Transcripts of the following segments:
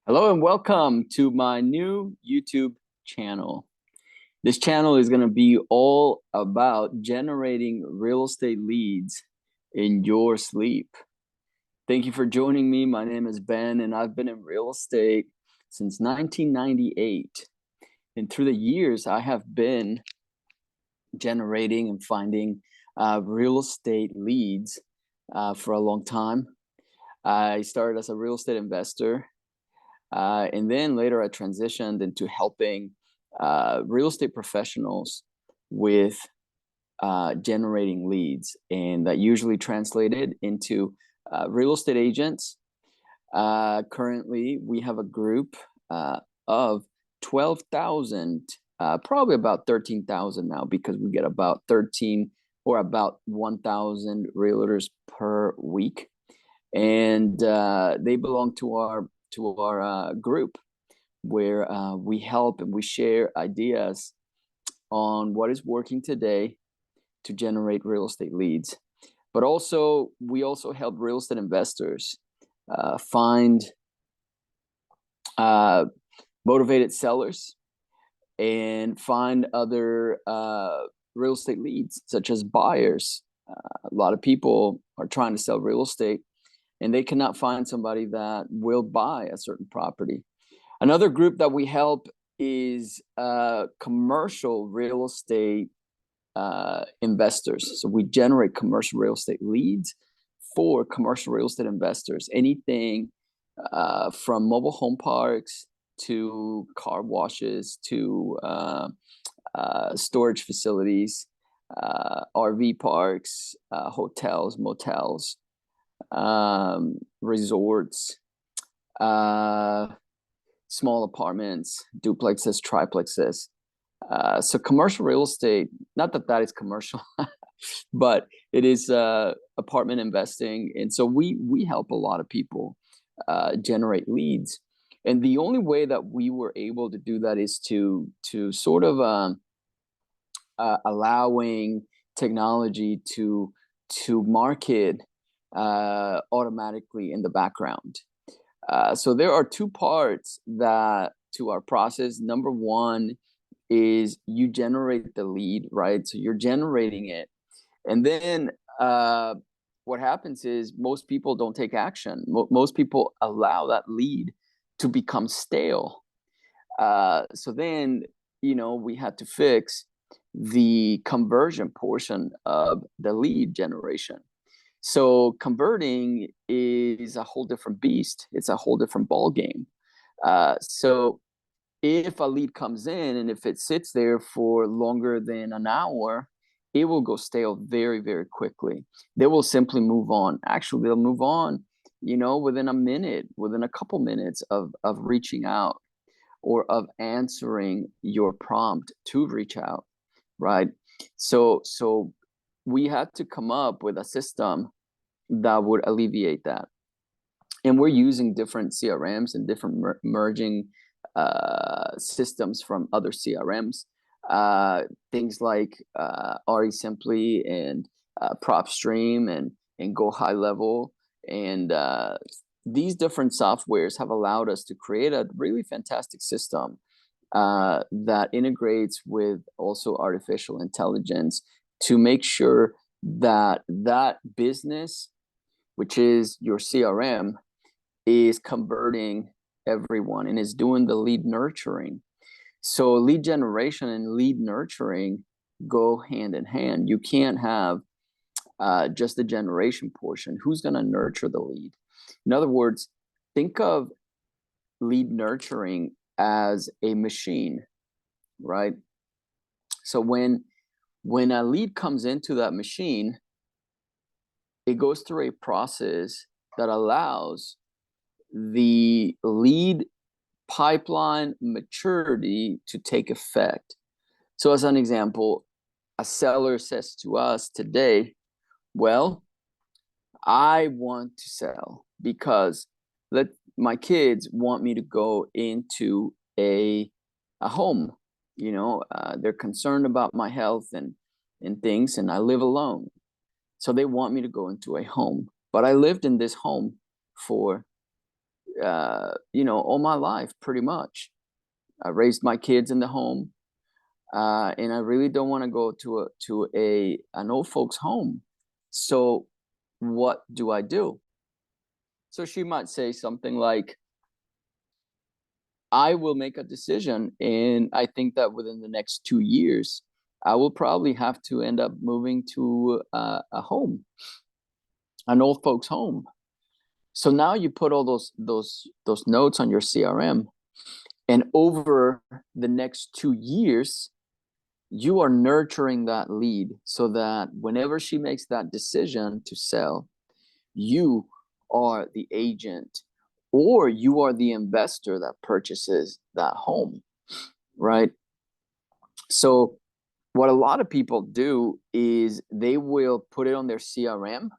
Hello and welcome to my new YouTube channel. This channel is going to be all about generating real estate leads in your sleep. Thank you for joining me. My name is Ben, and I've been in real estate since 1998. And through the years, I have been generating and finding real estate leads for a long time. I started as a real estate investor. And then later I transitioned into helping real estate professionals with generating leads. And that usually translated into real estate agents. Currently, we have a group of 12,000, probably about 13,000 now, because we get about 13 or about 1,000 realtors per week. And they belong to our group, where we help and we share ideas on what is working today to generate real estate leads. But also, we also help real estate investors find motivated sellers and find other real estate leads, such as buyers. A lot of people are trying to sell real estate, and they cannot find somebody that will buy a certain property. Another group that we help is commercial real estate investors. So we generate commercial real estate leads for commercial real estate investors. Anything from mobile home parks to car washes to storage facilities, RV parks, hotels, motels, resorts, small apartments, duplexes, triplexes. So commercial real estate, not that that is commercial, but it is apartment investing. And so we help a lot of people generate leads. And the only way that we were able to do that is to sort of allowing technology to market automatically in the background. So there are two parts to our process. Number one is you generate the lead, right? So you're generating it. And then what happens is most people don't take action. Most people allow that lead to become stale. So then, we had to fix the conversion portion of the lead generation. So converting is a whole different beast. It's a whole different ball game. So if a lead comes in and if it sits there for longer than an hour, it will go stale very, very quickly. They will simply move on. Actually, they'll move on, within a minute, within a couple minutes of reaching out or of answering your prompt to reach out, right? So we had to come up with a system that would alleviate that. And we're using different CRMs and different merging systems from other CRMs, things like RE Simply and PropStream and Go High Level. And these different softwares have allowed us to create a really fantastic system that integrates with also artificial intelligence to make sure that business, which is your CRM, is converting everyone and is doing the lead nurturing. So lead generation and lead nurturing go hand in hand. You can't have just the generation portion. Who's going to nurture the lead? In other words, think of lead nurturing as a machine, right? So when a lead comes into that machine, it goes through a process that allows the lead pipeline maturity to take effect. So as an example, a seller says to us today, well, I want to sell because my kids want me to go into a home. They're concerned about my health and things, and I live alone. So they want me to go into a home. But I lived in this home for all my life, pretty much. I raised my kids in the home, and I really don't want to go to an old folks home. So what do I do? So she might say something like, I will make a decision, and I think that within the next 2 years, I will probably have to end up moving to a home, an old folks home. So now you put all those notes on your CRM, and over the next 2 years, you are nurturing that lead so that whenever she makes that decision to sell, you are the agent or you are the investor that purchases that home, right? So what a lot of people do is they will put it on their CRM,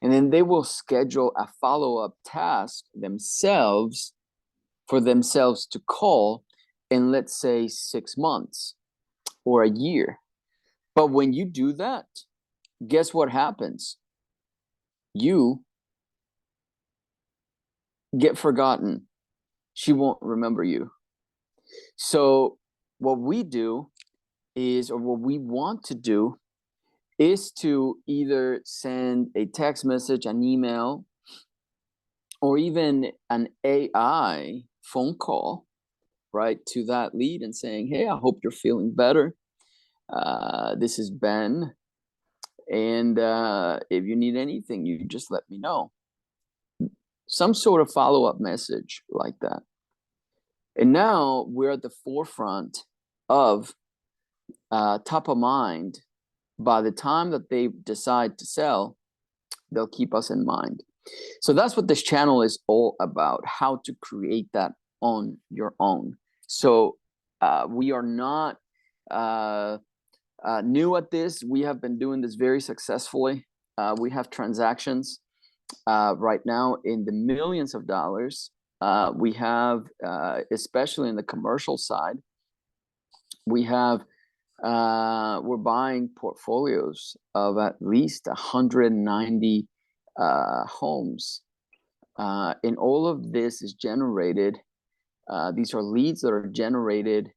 and then they will schedule a follow-up task themselves for themselves to call in, let's say, 6 months or a year. But when you do that, guess what happens? You get forgotten. She won't remember you. So what we do is, or what we want to do, is to either send a text message, an email, or even an AI phone call, right, to that lead and saying, hey, I hope you're feeling better. This is Ben. And if you need anything, you just let me know. Some sort of follow-up message like that. And now we're at the forefront of top of mind. By the time that they decide to sell, they'll keep us in mind. So that's what this channel is all about, how to create that on your own. So we are not new at this. We have been doing this very successfully. We have transactions right now in the millions of dollars. We have, especially in the commercial side, we have, we're buying portfolios of at least 190 homes. And all of this is generated. These are leads that are generated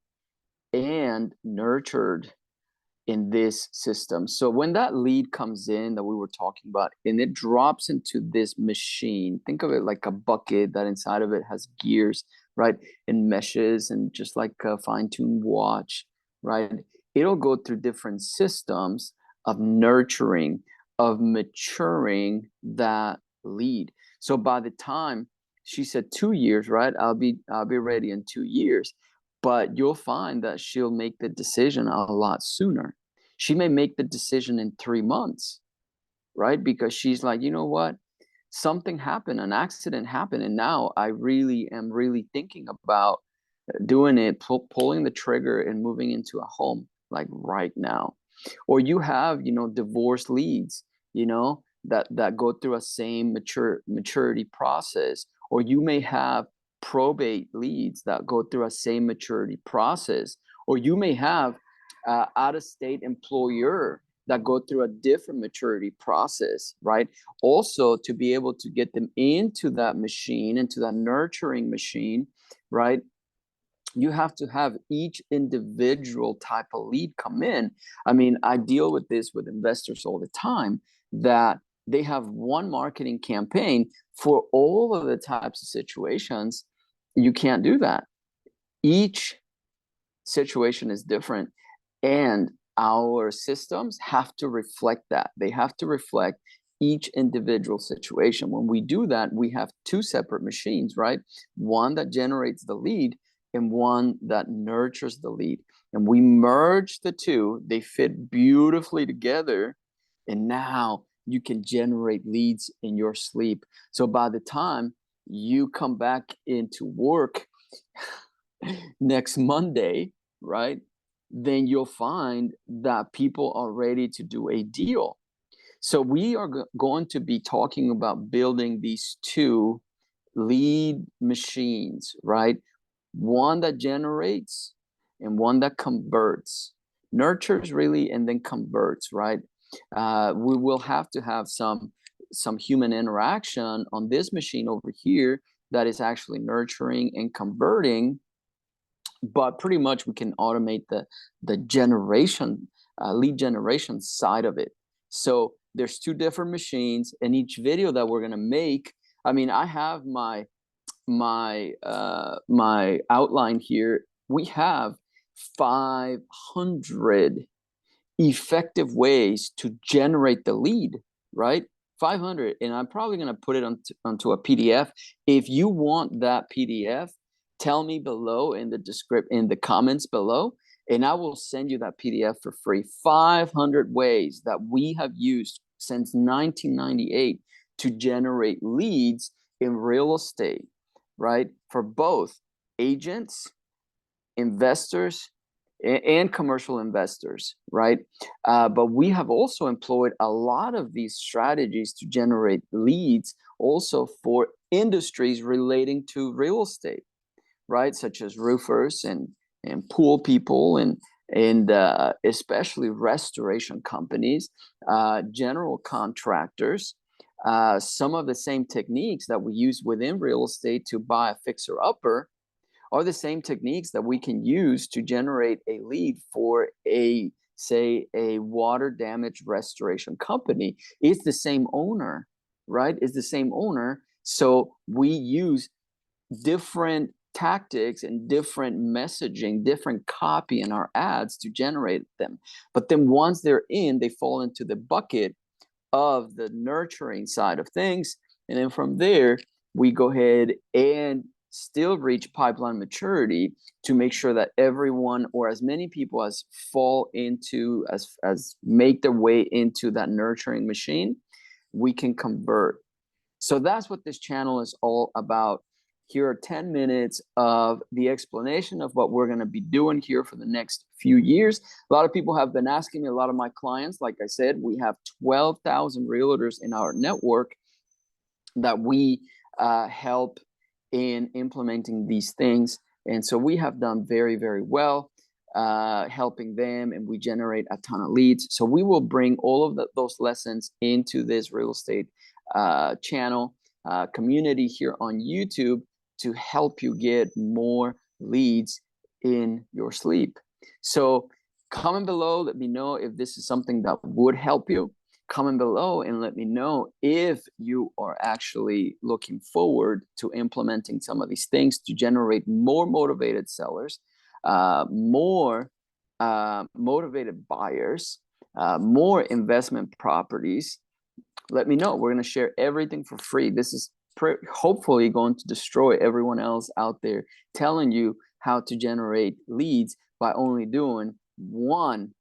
and nurtured in this system. So when that lead comes in that we were talking about, and it drops into this machine, think of it like a bucket that inside of it has gears, right? And meshes, and just like a fine-tuned watch, right? It'll go through different systems of nurturing, of maturing that lead. So by the time she said 2 years, right? I'll be ready in 2 years. But you'll find that she'll make the decision a lot sooner. She may make the decision in 3 months, right? Because she's like, you know what? Something happened, an accident happened, and now I really am thinking about doing it, pulling the trigger and moving into a home, like right now. Or you have, divorce leads, that go through a same maturity process. Or you may have probate leads that go through a same maturity process. Or you may have out-of-state employer that go through a different maturity process, right? Also, to be able to get them into that machine, into that nurturing machine, right? You have to have each individual type of lead come in. I mean, I deal with this with investors all the time, that they have one marketing campaign for all of the types of situations. You can't do that. Each situation is different, and our systems have to reflect that. They have to reflect each individual situation. When we do that, we have two separate machines, right? One that generates the lead and one that nurtures the lead. And we merge the two. They fit beautifully together. And now you can generate leads in your sleep. So by the time you come back into work next Monday, right, then you'll find that people are ready to do a deal. So we are going to be talking about building these two lead machines, right? One that generates and one that converts, nurtures really, and then converts, right? We will have to have some human interaction on this machine over here, that is actually nurturing and converting, but pretty much we can automate the generation, lead generation side of it. So there's two different machines, and each video that we're gonna make, I mean, I have my outline here. We have 500 effective ways to generate the lead, right? 500, and I'm probably going to put it onto a PDF. If you want that PDF, tell me below in the comments below, and I will send you that PDF for free. 500 ways that we have used since 1998 to generate leads in real estate, right? For both agents, investors, and commercial investors, right? But we have also employed a lot of these strategies to generate leads also for industries relating to real estate, right? Such as roofers and pool people and especially restoration companies, general contractors. Some of the same techniques that we use within real estate to buy a fixer-upper are the same techniques that we can use to generate a lead for say a water damage restoration company. It's the same owner, right? It's the same owner. So we use different tactics and different messaging, different copy in our ads to generate them. But then once they're in, they fall into the bucket of the nurturing side of things. And then from there, we go ahead and still reach pipeline maturity to make sure that everyone, or as many people as fall into, as make their way into that nurturing machine, we can convert. So that's what this channel is all about. Here are 10 minutes of the explanation of what we're going to be doing here for the next few years. A lot of people have been asking me, a lot of my clients, like I said, we have 12,000 realtors in our network that we help in implementing these things. And so we have done very, very well helping them, and we generate a ton of leads. So we will bring all of those lessons into this real estate channel community here on YouTube to help you get more leads in your sleep. So comment below, let me know if this is something that would help you. Comment below and let me know if you are actually looking forward to implementing some of these things to generate more motivated sellers, more motivated buyers, more investment properties. Let me know. We're going to share everything for free. This is hopefully going to destroy everyone else out there telling you how to generate leads by only doing one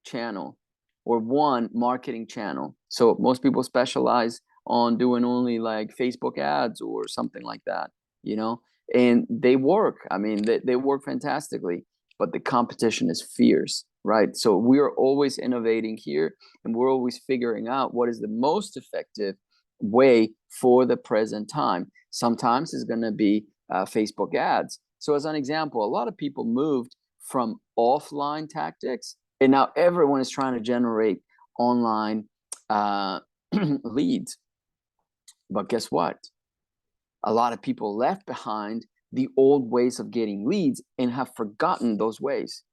channel or one marketing channel. So most people specialize on doing only like Facebook ads or something like that, you know, and they work. I mean, they work fantastically, but the competition is fierce, right? So we're always innovating here, and we're always figuring out what is the most effective way for the present time. Sometimes it's going to be Facebook ads. So as an example, a lot of people moved from offline tactics, and now everyone is trying to generate online leads. But guess what? A lot of people left behind the old ways of getting leads and have forgotten those ways.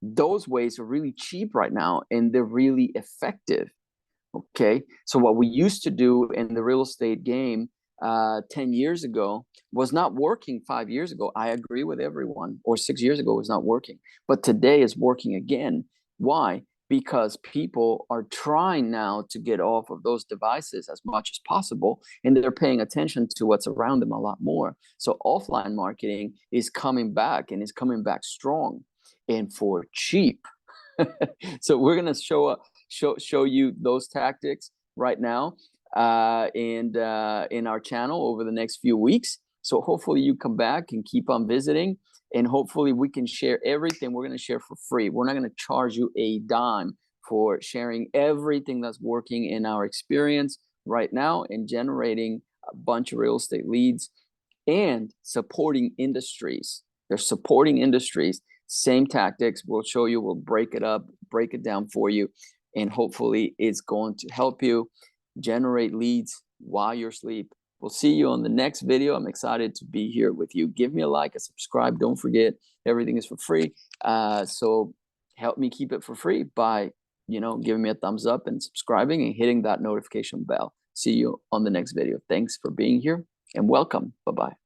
Those ways are really cheap right now, and they're really effective. Okay, so what we used to do in the real estate game 10 years ago was not working 5 years ago. I agree with everyone. Or 6 years ago was not working. But today is working again. Why? Because people are trying now to get off of those devices as much as possible, and they're paying attention to what's around them a lot more. So offline marketing is coming back, and is coming back strong and for cheap. So we're going to show you those tactics right now and in our channel over the next few weeks. So hopefully you come back and keep on visiting, and hopefully we can share everything we're going to share for free. We're not going to charge you a dime for sharing everything that's working in our experience right now and generating a bunch of real estate leads and supporting industries. They're supporting industries. Same tactics. We'll show you. We'll break it up, break it down for you, and hopefully it's going to help you generate leads while you're asleep We'll see you on the next video. I'm excited to be here with you. Give me a like, a subscribe. Don't forget, everything is for free. So help me keep it for free by, giving me a thumbs up and subscribing and hitting that notification bell. See you on the next video. Thanks for being here and welcome. Bye-bye.